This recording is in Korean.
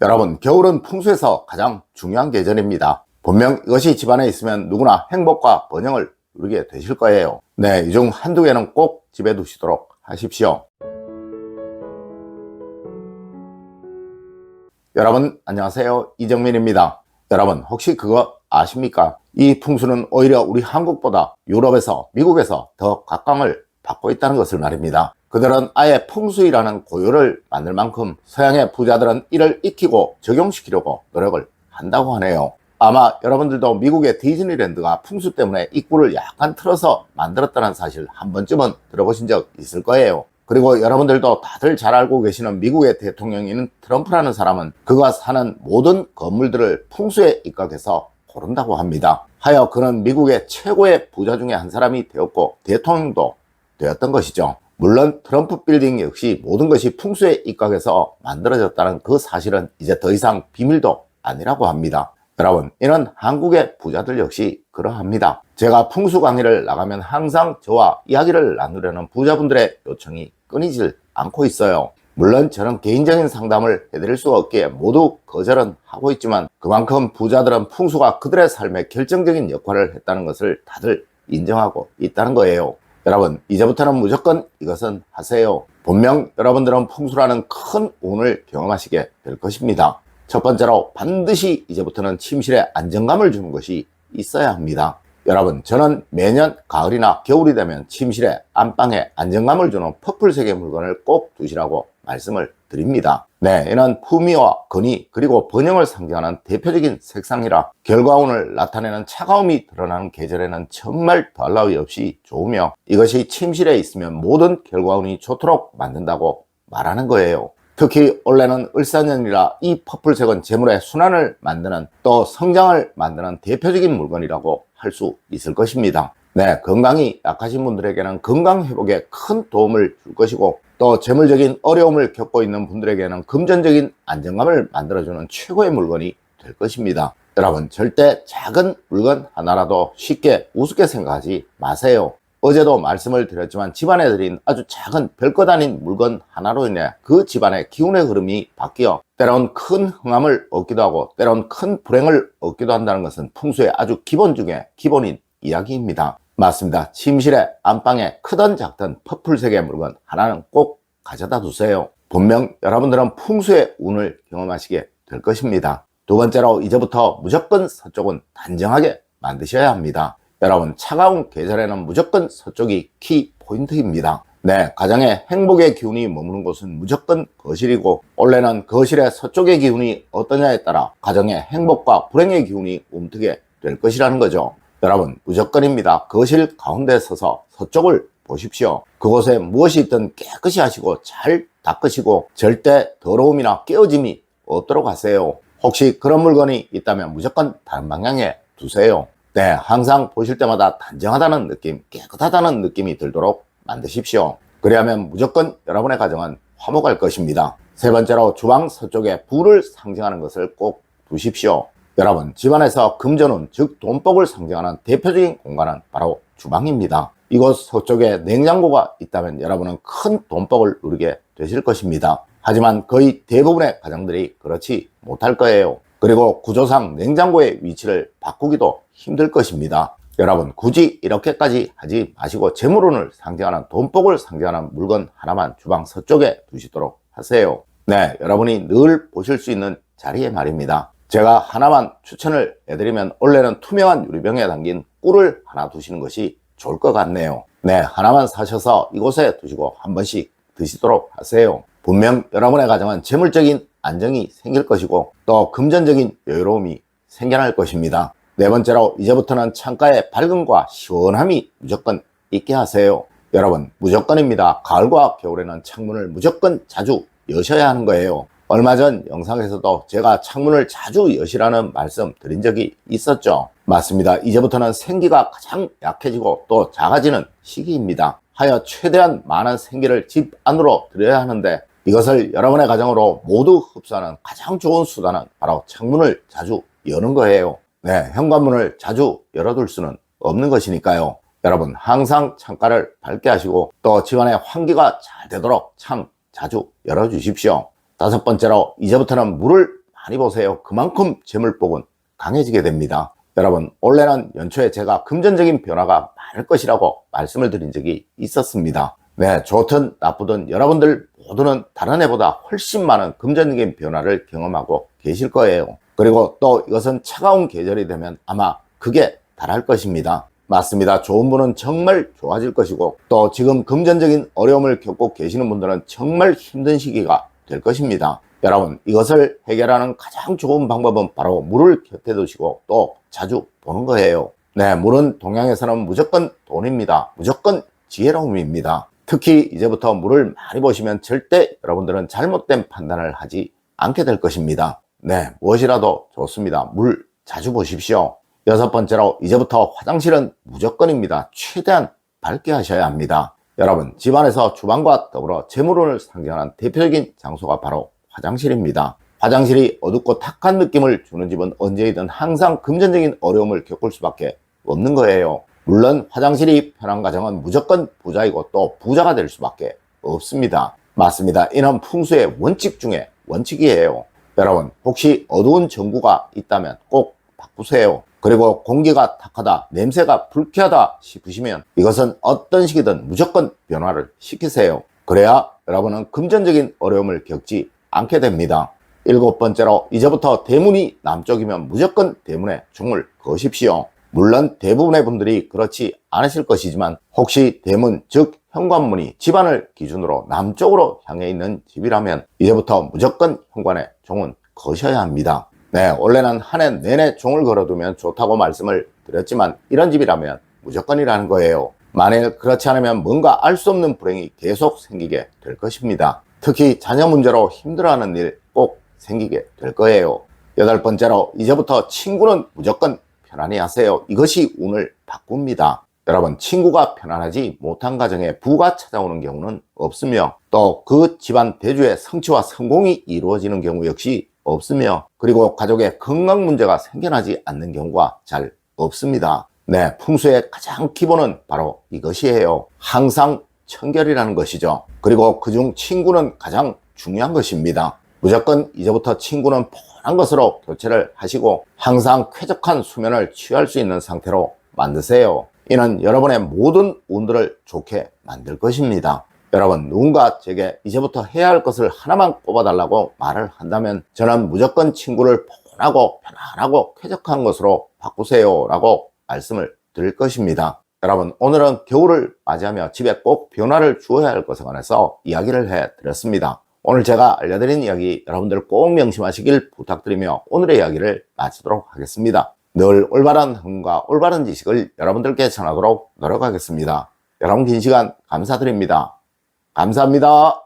여러분, 겨울은 풍수에서 가장 중요한 계절입니다. 분명 이것이 집안에 있으면 누구나 행복과 번영을 누리게 되실 거예요. 네, 이 중 한두 개는 꼭 집에 두시도록 하십시오. 여러분 안녕하세요, 이정민입니다. 여러분 혹시 그거 아십니까? 이 풍수는 오히려 우리 한국보다 유럽에서 미국에서 더 각광을 받고 있다는 것을 말입니다. 그들은 아예 풍수이라는 고유를 만들 만큼 서양의 부자들은 이를 익히고 적용시키려고 노력을 한다고 하네요. 아마 여러분들도 미국의 디즈니랜드가 풍수 때문에 입구를 약간 틀어서 만들었다는 사실 한 번쯤은 들어보신 적 있을 거예요. 그리고 여러분들도 다들 잘 알고 계시는 미국의 대통령인 트럼프라는 사람은 그가 사는 모든 건물들을 풍수에 입각해서 고른다고 합니다. 하여 그는 미국의 최고의 부자 중에 한 사람이 되었고 대통령도 되었던 것이죠. 물론 트럼프 빌딩 역시 모든 것이 풍수에 입각해서 만들어졌다는 그 사실은 이제 더 이상 비밀도 아니라고 합니다. 여러분, 이는 한국의 부자들 역시 그러합니다. 제가 풍수 강의를 나가면 항상 저와 이야기를 나누려는 부자분들의 요청이 끊이질 않고 있어요. 물론 저는 개인적인 상담을 해드릴 수 없기에 모두 거절은 하고 있지만 그만큼 부자들은 풍수가 그들의 삶에 결정적인 역할을 했다는 것을 다들 인정하고 있다는 거예요. 여러분, 이제부터는 무조건 이것은 하세요. 분명 여러분들은 풍수라는 큰 운을 경험하시게 될 것입니다. 첫 번째로 반드시 이제부터는 침실에 안정감을 주는 것이 있어야 합니다. 여러분, 저는 매년 가을이나 겨울이 되면 침실에 안방에 안정감을 주는 퍼플색의 물건을 꼭 두시라고 말씀을 드립니다. 네, 이는 품위와 건의 그리고 번영을 상징하는 대표적인 색상이라 결과운을 나타내는 차가움이 드러나는 계절에는 정말 더할 나위 없이 좋으며 이것이 침실에 있으면 모든 결과운이 좋도록 만든다고 말하는 거예요. 특히 올해는 을사년이라 이 퍼플색은 재물의 순환을 만드는 또 성장을 만드는 대표적인 물건이라고 할 수 있을 것입니다. 네, 건강이 약하신 분들에게는 건강 회복에 큰 도움을 줄 것이고 또 재물적인 어려움을 겪고 있는 분들에게는 금전적인 안정감을 만들어주는 최고의 물건이 될 것입니다. 여러분, 절대 작은 물건 하나라도 쉽게 우습게 생각하지 마세요. 어제도 말씀을 드렸지만 집안에 들인 아주 작은 별것 아닌 물건 하나로 인해 그 집안의 기운의 흐름이 바뀌어 때론 큰 흥함을 얻기도 하고 때론 큰 불행을 얻기도 한다는 것은 풍수의 아주 기본 중에 기본인 이야기입니다. 맞습니다. 침실에 안방에 크든 작든 퍼플색의 물건 하나는 꼭 가져다 두세요. 분명 여러분들은 풍수의 운을 경험하시게 될 것입니다. 두 번째로 이제부터 무조건 서쪽은 단정하게 만드셔야 합니다. 여러분, 차가운 계절에는 무조건 서쪽이 키 포인트입니다. 네, 가정에 행복의 기운이 머무는 곳은 무조건 거실이고 원래는 거실의 서쪽의 기운이 어떠냐에 따라 가정의 행복과 불행의 기운이 움트게 될 것이라는 거죠. 여러분, 무조건입니다. 거실 가운데 서서 서쪽을 보십시오. 그곳에 무엇이 있든 깨끗이 하시고 잘 닦으시고 절대 더러움이나 깨어짐이 없도록 하세요. 혹시 그런 물건이 있다면 무조건 다른 방향에 두세요. 네, 항상 보실 때마다 단정하다는 느낌, 깨끗하다는 느낌이 들도록 만드십시오. 그리하면 무조건 여러분의 가정은 화목할 것입니다. 세 번째로 주방 서쪽에 불을 상징하는 것을 꼭 두십시오. 여러분, 집안에서 금전운, 즉 돈복을 상징하는 대표적인 공간은 바로 주방입니다. 이곳 서쪽에 냉장고가 있다면 여러분은 큰 돈복을 누리게 되실 것입니다. 하지만 거의 대부분의 가정들이 그렇지 못할 거예요. 그리고 구조상 냉장고의 위치를 바꾸기도 힘들 것입니다. 여러분, 굳이 이렇게까지 하지 마시고 재물운을 상징하는 돈복을 상징하는 물건 하나만 주방 서쪽에 두시도록 하세요. 네, 여러분이 늘 보실 수 있는 자리에 말입니다. 제가 하나만 추천을 해드리면 원래는 투명한 유리병에 담긴 꿀을 하나 두시는 것이 좋을 것 같네요. 네, 하나만 사셔서 이곳에 두시고 한 번씩 드시도록 하세요. 분명 여러분의 가정은 재물적인 안정이 생길 것이고 또 금전적인 여유로움이 생겨날 것입니다. 네 번째로 이제부터는 창가에 밝음과 시원함이 무조건 있게 하세요. 여러분, 무조건입니다. 가을과 겨울에는 창문을 무조건 자주 여셔야 하는 거예요. 얼마 전 영상에서도 제가 창문을 자주 여시라는 말씀 드린 적이 있었죠. 맞습니다. 이제부터는 생기가 가장 약해지고 또 작아지는 시기입니다. 하여 최대한 많은 생기를 집 안으로 들여야 하는데 이것을 여러분의 가정으로 모두 흡수하는 가장 좋은 수단은 바로 창문을 자주 여는 거예요. 네, 현관문을 자주 열어둘 수는 없는 것이니까요. 여러분, 항상 창가를 밝게 하시고 또 집안의 환기가 잘 되도록 창 자주 열어주십시오. 다섯 번째로 이제부터는 물을 많이 보세요. 그만큼 재물복은 강해지게 됩니다. 여러분, 원래는 연초에 제가 금전적인 변화가 많을 것이라고 말씀을 드린 적이 있었습니다. 네, 좋든 나쁘든 여러분들 모두는 다른 해보다 훨씬 많은 금전적인 변화를 경험하고 계실 거예요. 그리고 또 이것은 차가운 계절이 되면 아마 그게 달할 것입니다. 맞습니다. 좋은 분은 정말 좋아질 것이고, 또 지금 금전적인 어려움을 겪고 계시는 분들은 정말 힘든 시기가 될 것입니다. 여러분, 이것을 해결하는 가장 좋은 방법은 바로 물을 곁에 두시고 또 자주 보는 거예요. 네, 물은 동양에서는 무조건 돈입니다. 무조건 지혜로움입니다. 특히 이제부터 물을 많이 보시면 절대 여러분들은 잘못된 판단을 하지 않게 될 것입니다. 네, 무엇이라도 좋습니다. 물 자주 보십시오. 여섯 번째로, 이제부터 화장실은 무조건입니다. 최대한 밝게 하셔야 합니다. 여러분, 집안에서 주방과 더불어 재물운을 상징하는 대표적인 장소가 바로 화장실입니다. 화장실이 어둡고 탁한 느낌을 주는 집은 언제이든 항상 금전적인 어려움을 겪을 수밖에 없는 거예요. 물론 화장실이 편한 가정은 무조건 부자이고 또 부자가 될 수밖에 없습니다. 맞습니다. 이는 풍수의 원칙 중에 원칙이에요. 여러분, 혹시 어두운 전구가 있다면 꼭 바꾸세요. 그리고 공기가 탁하다, 냄새가 불쾌하다 싶으시면 이것은 어떤 식이든 무조건 변화를 시키세요. 그래야 여러분은 금전적인 어려움을 겪지 않게 됩니다. 일곱 번째로, 이제부터 대문이 남쪽이면 무조건 대문에 종을 거십시오. 물론 대부분의 분들이 그렇지 않으실 것이지만, 혹시 대문, 즉 현관문이 집안을 기준으로 남쪽으로 향해 있는 집이라면 이제부터 무조건 현관에 종은 거셔야 합니다. 네, 원래는 한 해 내내 종을 걸어두면 좋다고 말씀을 드렸지만 이런 집이라면 무조건이라는 거예요. 만일 그렇지 않으면 뭔가 알 수 없는 불행이 계속 생기게 될 것입니다. 특히 자녀 문제로 힘들어하는 일 꼭 생기게 될 거예요. 여덟 번째로, 이제부터 친구는 무조건 편안히 하세요. 이것이 운을 바꿉니다. 여러분, 친구가 편안하지 못한 가정에 부가 찾아오는 경우는 없으며, 또 그 집안 대주의 성취와 성공이 이루어지는 경우 역시 없으며, 그리고 가족의 건강 문제가 생겨나지 않는 경우가 잘 없습니다. 네, 풍수의 가장 기본은 바로 이것이에요. 항상 청결이라는 것이죠. 그리고 그중 친구는 가장 중요한 것입니다. 무조건 이제부터 친구는 뻔한 것으로 교체를 하시고 항상 쾌적한 수면을 취할 수 있는 상태로 만드세요. 이는 여러분의 모든 운들을 좋게 만들 것입니다. 여러분, 누군가 제게 이제부터 해야 할 것을 하나만 꼽아달라고 말을 한다면 저는 무조건 친구를 뻔하고 편안하고 쾌적한 것으로 바꾸세요 라고 말씀을 드릴 것입니다. 여러분, 오늘은 겨울을 맞이하며 집에 꼭 변화를 주어야 할 것에 관해서 이야기를 해드렸습니다. 오늘 제가 알려드린 이야기 여러분들 꼭 명심하시길 부탁드리며 오늘의 이야기를 마치도록 하겠습니다. 늘 올바른 흥과 올바른 지식을 여러분들께 전하도록 노력하겠습니다. 여러분, 긴 시간 감사드립니다. 감사합니다.